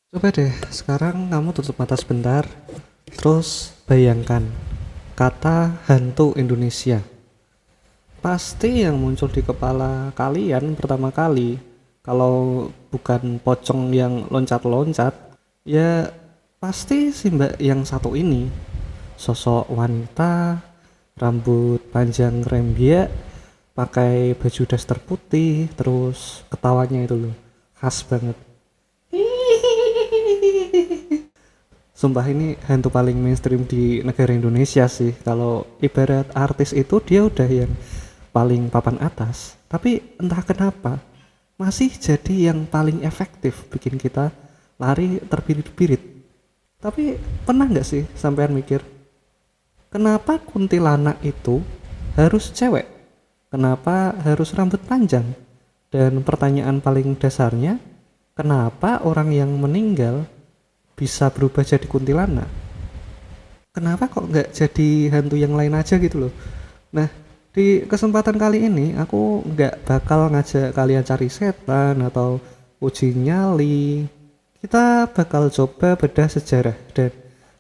Coba deh, sekarang kamu tutup mata sebentar, terus bayangkan kata hantu Indonesia. Pasti yang muncul di kepala kalian pertama kali, kalau bukan pocong yang loncat-loncat, ya pasti si mbak yang satu ini. Sosok wanita, rambut panjang rembia, pakai baju daster putih, terus ketawanya itu loh, khas banget. Sumpah ini hantu paling mainstream di negara Indonesia sih. Kalau ibarat artis itu dia udah yang paling papan atas. Tapi entah kenapa masih jadi yang paling efektif bikin kita lari terbirit-birit. Tapi pernah nggak sih sampean mikir, kenapa kuntilanak itu harus cewek? Kenapa harus rambut panjang? Dan pertanyaan paling dasarnya, kenapa orang yang meninggal bisa berubah jadi kuntilanak? Kenapa kok nggak jadi hantu yang lain aja gitu loh? Nah, di kesempatan kali ini aku nggak bakal ngajak kalian cari setan atau uji nyali. Kita bakal coba bedah sejarah dan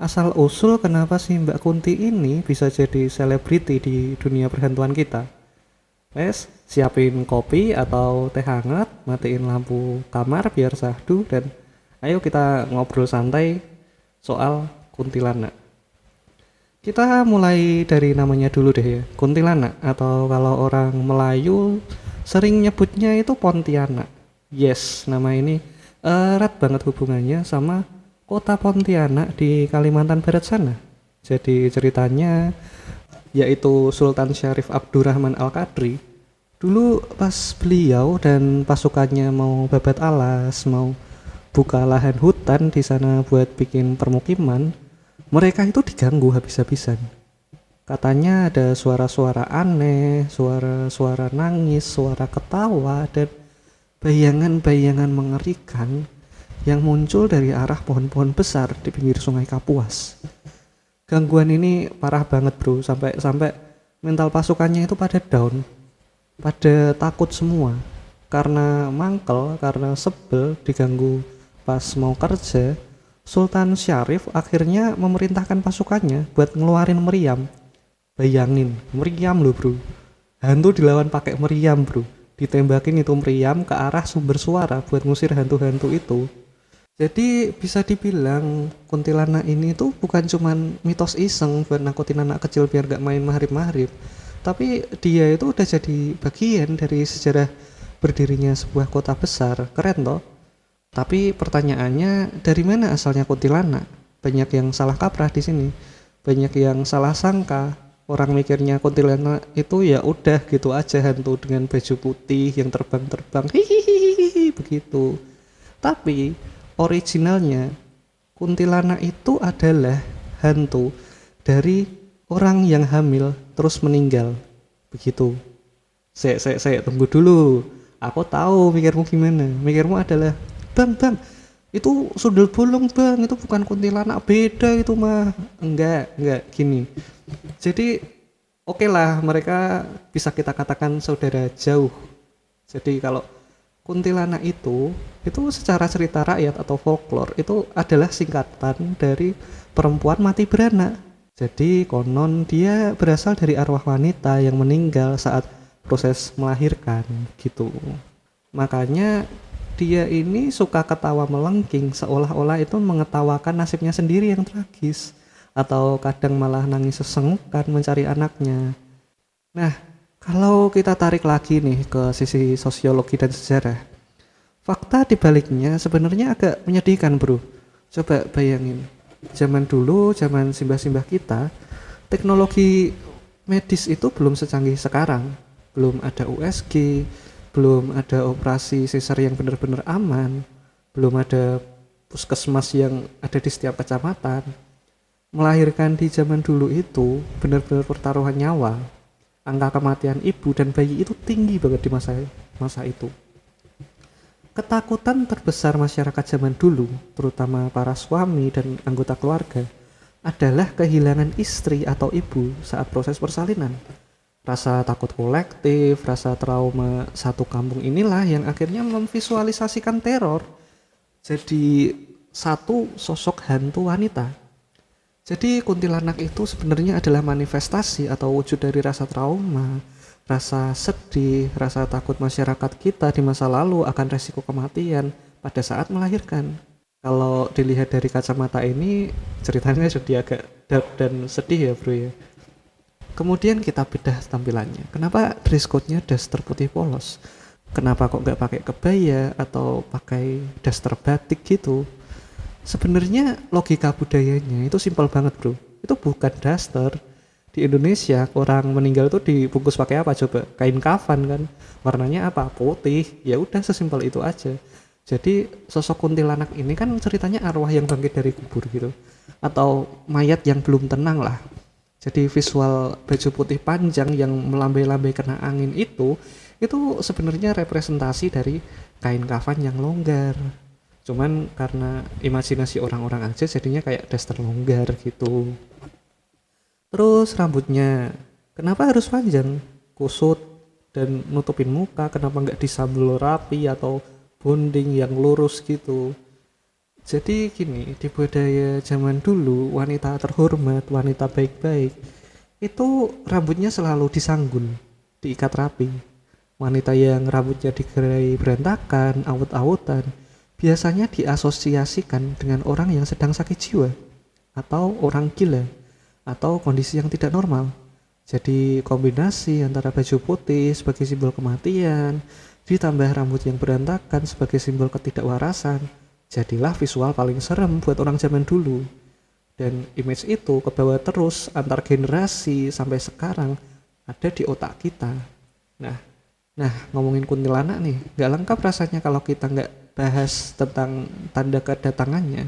asal usul kenapa sih Mbak Kunti ini bisa jadi selebriti di dunia perhantuan kita. Wes, siapin kopi atau teh hangat, matiin lampu kamar biar sahdu, dan ayo kita ngobrol santai soal kuntilanak. Kita mulai dari namanya dulu deh ya. Kuntilanak atau kalau orang Melayu sering nyebutnya itu Pontianak. Yes, nama ini erat banget hubungannya sama kota Pontianak di Kalimantan Barat sana. Jadi ceritanya yaitu Sultan Syarif Abdurrahman Al-Qadri. Dulu pas beliau dan pasukannya mau babat alas, mau buka lahan hutan di sana buat bikin permukiman, mereka itu diganggu habis-habisan. Katanya ada suara-suara aneh, suara-suara nangis, suara ketawa, dan bayangan-bayangan mengerikan yang muncul dari arah pohon-pohon besar di pinggir sungai Kapuas. Gangguan ini parah banget bro, sampai mental pasukannya itu pada down, pada takut semua. Karena mangkel, karena sebel diganggu pas mau kerja, Sultan Syarif akhirnya memerintahkan pasukannya buat ngeluarin meriam. Bayangin, meriam loh bro. Hantu dilawan pakai meriam bro. Ditembakin itu meriam ke arah sumber suara buat ngusir hantu-hantu itu. Jadi bisa dibilang kuntilanak ini tuh bukan cuman mitos iseng buat nakutin anak kecil biar gak main mahrib-mahrib. Tapi dia itu udah jadi bagian dari sejarah berdirinya sebuah kota besar. Keren toh? Tapi pertanyaannya, dari mana asalnya kuntilanak? Banyak yang salah kaprah di sini. Banyak yang salah sangka. Orang mikirnya kuntilanak itu ya udah gitu aja hantu dengan baju putih yang terbang-terbang. Hihihi begitu. Tapi originalnya kuntilanak itu adalah hantu dari orang yang hamil terus meninggal. Begitu. Saya tunggu dulu. Aku tahu mikirmu gimana. Mikirmu adalah, bang, itu sundel bolong bang, itu bukan kuntilanak, beda itu mah. Enggak, gini. Jadi oke lah, mereka bisa kita katakan saudara jauh. Jadi kalau kuntilanak itu secara cerita rakyat atau folklore itu adalah singkatan dari perempuan mati beranak. Jadi konon dia berasal dari arwah wanita yang meninggal saat proses melahirkan gitu. Makanya dia ini suka ketawa melengking seolah-olah itu mengetawakan nasibnya sendiri yang tragis, atau kadang malah nangis sesenggukan mencari anaknya. Nah, kalau kita tarik lagi nih ke sisi sosiologi dan sejarah, fakta dibaliknya sebenarnya agak menyedihkan bro. Coba bayangin, zaman dulu, zaman simbah-simbah kita, teknologi medis itu belum secanggih sekarang. Belum ada USG, belum ada operasi sesar yang benar-benar aman, belum ada puskesmas yang ada di setiap kecamatan. Melahirkan di zaman dulu itu benar-benar pertaruhan nyawa. Angka kematian ibu dan bayi itu tinggi banget di masa itu. Ketakutan terbesar masyarakat zaman dulu, terutama para suami dan anggota keluarga, adalah kehilangan istri atau ibu saat proses persalinan. Rasa takut kolektif, rasa trauma satu kampung inilah yang akhirnya memvisualisasikan teror. Jadi satu sosok hantu wanita. Jadi kuntilanak itu sebenarnya adalah manifestasi atau wujud dari rasa trauma, rasa sedih, rasa takut masyarakat kita di masa lalu akan resiko kematian pada saat melahirkan. Kalau dilihat dari kacamata ini, ceritanya jadi agak dark dan sedih ya bro ya. Kemudian kita bedah tampilannya. Kenapa dress code-nya daster putih polos? Kenapa kok nggak pakai kebaya atau pakai daster batik gitu? Sebenarnya logika budayanya itu simpel banget bro. Itu bukan daster. Di Indonesia orang meninggal tuh dibungkus pakai apa coba? Kain kafan kan. Warnanya apa? Putih. Ya udah sesimpel itu aja. Jadi sosok kuntilanak ini kan ceritanya arwah yang bangkit dari kubur gitu. Atau mayat yang belum tenang lah. Jadi visual baju putih panjang yang melambai-lambai kena angin itu sebenarnya representasi dari kain kafan yang longgar. Cuman karena imajinasi orang-orang aja jadinya kayak daster longgar gitu. Terus rambutnya, kenapa harus panjang? Kusut dan nutupin muka, kenapa nggak disambel rapi atau bonding yang lurus gitu? Jadi gini, di budaya zaman dulu, wanita terhormat, wanita baik-baik, itu rambutnya selalu disanggul, diikat rapi. Wanita yang rambutnya digerai berantakan, awut-awutan, biasanya diasosiasikan dengan orang yang sedang sakit jiwa, atau orang gila, atau kondisi yang tidak normal. Jadi kombinasi antara baju putih sebagai simbol kematian, ditambah rambut yang berantakan sebagai simbol ketidakwarasan, jadilah visual paling serem buat orang zaman dulu. Dan image itu kebawa terus antar generasi sampai sekarang ada di otak kita. Nah, ngomongin kuntilanak nih, nggak lengkap rasanya kalau kita nggak bahas tentang tanda kedatangannya.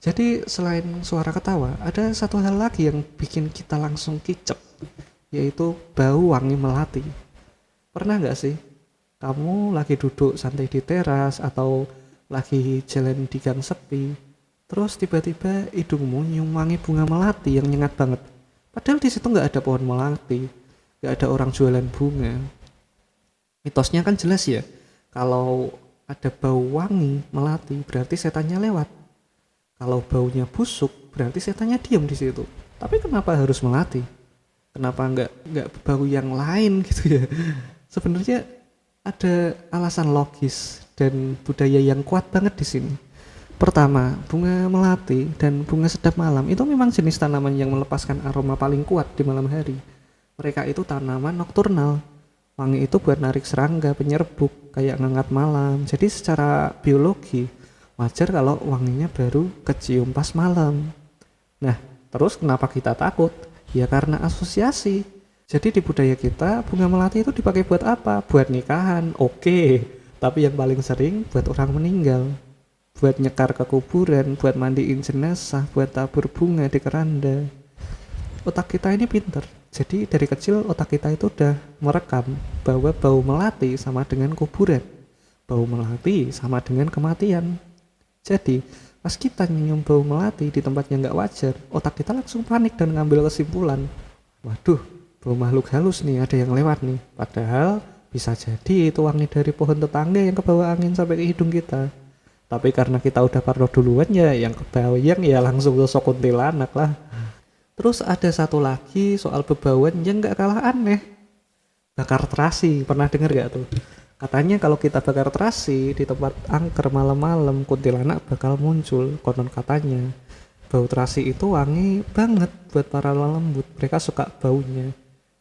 Jadi selain suara ketawa, ada satu hal lagi yang bikin kita langsung kicep, yaitu bau wangi melati. Pernah nggak sih kamu lagi duduk santai di teras atau lagi jalan di gang sepi, terus tiba-tiba hidungmu nyium wangi bunga melati yang nyengat banget. Padahal di situ nggak ada pohon melati, nggak ada orang jualan bunga. Mitosnya kan jelas ya, kalau ada bau wangi melati berarti setannya lewat. Kalau baunya busuk berarti setannya diam di situ. Tapi kenapa harus melati? Kenapa nggak bau yang lain gitu ya? Sebenarnya ada alasan logis dan budaya yang kuat banget di sini. Pertama, bunga melati dan bunga sedap malam itu memang jenis tanaman yang melepaskan aroma paling kuat di malam hari. Mereka itu tanaman nokturnal. Wangi itu buat narik serangga, penyerbuk, kayak ngengat malam. Jadi secara biologi, wajar kalau wanginya baru kecium pas malam. Nah, terus kenapa kita takut? Ya karena asosiasi. Jadi di budaya kita, bunga melati itu dipakai buat apa? Buat nikahan, oke. Tapi yang paling sering buat orang meninggal. Buat nyekar ke kuburan, buat mandiin jenazah, buat tabur bunga di keranda. Otak kita ini pinter. Jadi dari kecil otak kita itu udah merekam bahwa bau melati sama dengan kuburan. Bau melati sama dengan kematian. Jadi pas kita nyium bau melati di tempat yang gak wajar, otak kita langsung panik dan ngambil kesimpulan. Waduh, bau makhluk halus nih, ada yang lewat nih. Padahal bisa jadi itu wangi dari pohon tetangga yang kebawa angin sampai ke hidung kita. Tapi karena kita udah parno duluan ya, yang kebayang ya langsung sosok kuntilanak lah. Terus ada satu lagi soal bebauan yang gak kalah aneh. Bakar terasi, pernah denger gak tuh? Katanya kalau kita bakar terasi di tempat angker malam-malam, kuntilanak bakal muncul, konon katanya. Bau terasi itu wangi banget buat para lelembut, mereka suka baunya.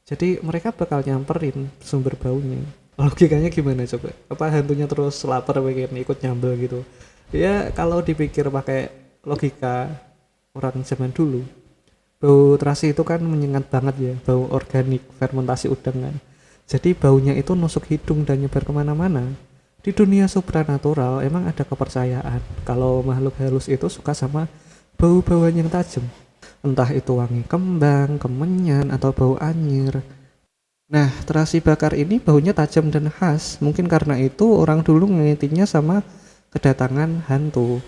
Jadi mereka bakal nyamperin sumber baunya. Logikanya gimana coba? Apa hantunya terus lapar pengen ikut nyambel gitu? Ya kalau dipikir pakai logika orang zaman dulu, bau terasi itu kan menyengat banget ya, bau organik, fermentasi udang kan. Jadi baunya itu nusuk hidung dan nyebar kemana-mana. Di dunia supranatural emang ada kepercayaan kalau makhluk halus itu suka sama bau-bauan yang tajam. Entah itu wangi kembang, kemenyan, atau bau anyir. Nah, terasi bakar ini baunya tajam dan khas. Mungkin karena itu orang dulu ngaitinnya sama kedatangan hantu.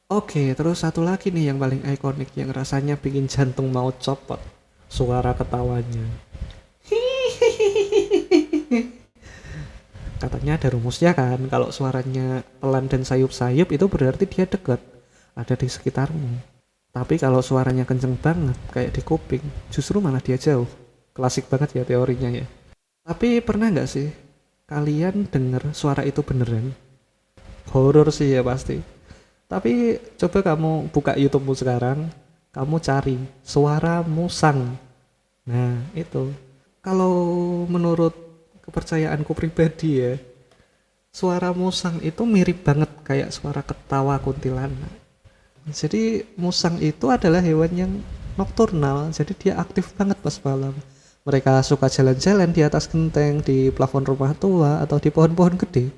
Oke, terus satu lagi nih yang paling ikonik yang rasanya bikin jantung mau copot. Suara ketawanya. Katanya ada rumusnya kan, kalau suaranya pelan dan sayup-sayup itu berarti dia dekat. ada di sekitarmu. Tapi kalau suaranya kenceng banget kayak di kuping, justru malah dia jauh. Klasik banget ya teorinya ya. Tapi pernah nggak sih kalian denger suara itu beneran? Horor sih ya pasti. Tapi coba kamu buka YouTube-mu sekarang, kamu cari suara musang. Nah, itu. Kalau menurut kepercayaanku pribadi ya, suara musang itu mirip banget kayak suara ketawa kuntilanak. Jadi musang itu adalah hewan yang nokturnal, jadi dia aktif banget pas malam. Mereka suka jalan-jalan di atas genteng, di plafon rumah tua, atau di pohon-pohon gede.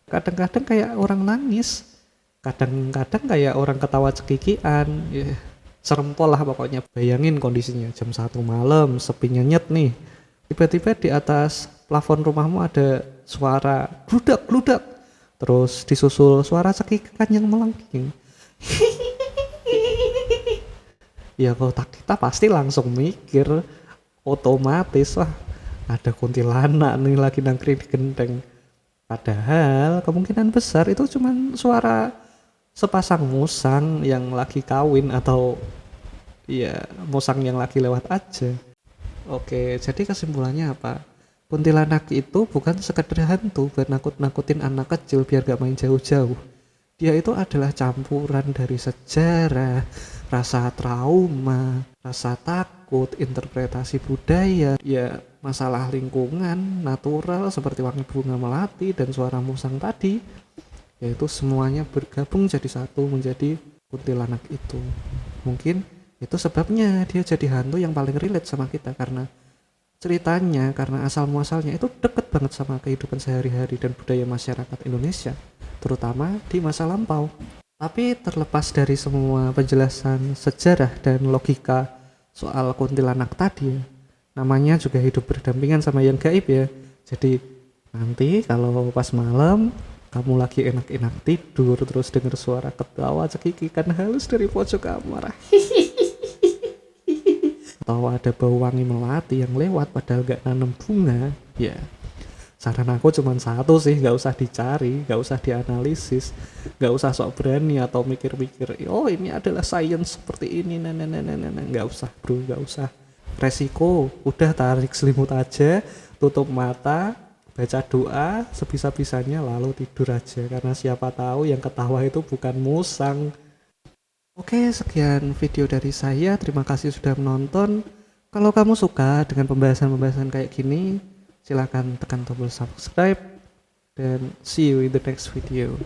Kadang-kadang kayak orang nangis, kadang-kadang kayak orang ketawa cekikian. Ya, serempol lah pokoknya. Bayangin kondisinya jam 1 malam, sepi nyenyet nih. Tiba-tiba di atas plafon rumahmu ada suara gludak-gludak. Terus disusul suara cekikikan yang melengking. Ya kalau kita pasti langsung mikir otomatis, wah ada kuntilanak nih lagi nangkring di genteng. Padahal kemungkinan besar itu cuma suara sepasang musang yang lagi kawin atau ya musang yang lagi lewat aja. Oke, jadi kesimpulannya apa? Kuntilanak itu bukan sekedar hantu buat nakut-nakutin anak kecil biar gak main jauh-jauh. Dia itu adalah campuran dari sejarah, rasa trauma, rasa takut, interpretasi budaya, ya masalah lingkungan, natural seperti wangi bunga melati dan suara musang tadi. Yaitu semuanya bergabung jadi satu menjadi kuntilanak itu. Mungkin itu sebabnya dia jadi hantu yang paling relate sama kita, karena ceritanya, karena asal muasalnya itu deket banget sama kehidupan sehari-hari dan budaya masyarakat Indonesia, terutama di masa lampau. Tapi terlepas dari semua penjelasan sejarah dan logika soal kuntilanak tadi ya, namanya juga hidup berdampingan sama yang gaib ya. Jadi nanti kalau pas malam kamu lagi enak-enak tidur terus dengar suara ketawa cekikikan halus dari pojok kamar, atau ada bau wangi melati yang lewat padahal gak nanam bunga, ya saran aku cuma satu sih, gak usah dicari, gak usah dianalisis, gak usah sok berani atau mikir-mikir oh ini adalah science seperti ini, gak usah bro, gak usah resiko. Udah tarik selimut aja, tutup mata, baca doa sebisa-bisanya lalu tidur aja, karena siapa tahu yang ketawa itu bukan musang. Oke, sekian video dari saya. Terima kasih sudah menonton. Kalau kamu suka dengan pembahasan-pembahasan kayak gini, silakan tekan tombol subscribe dan see you in the next video.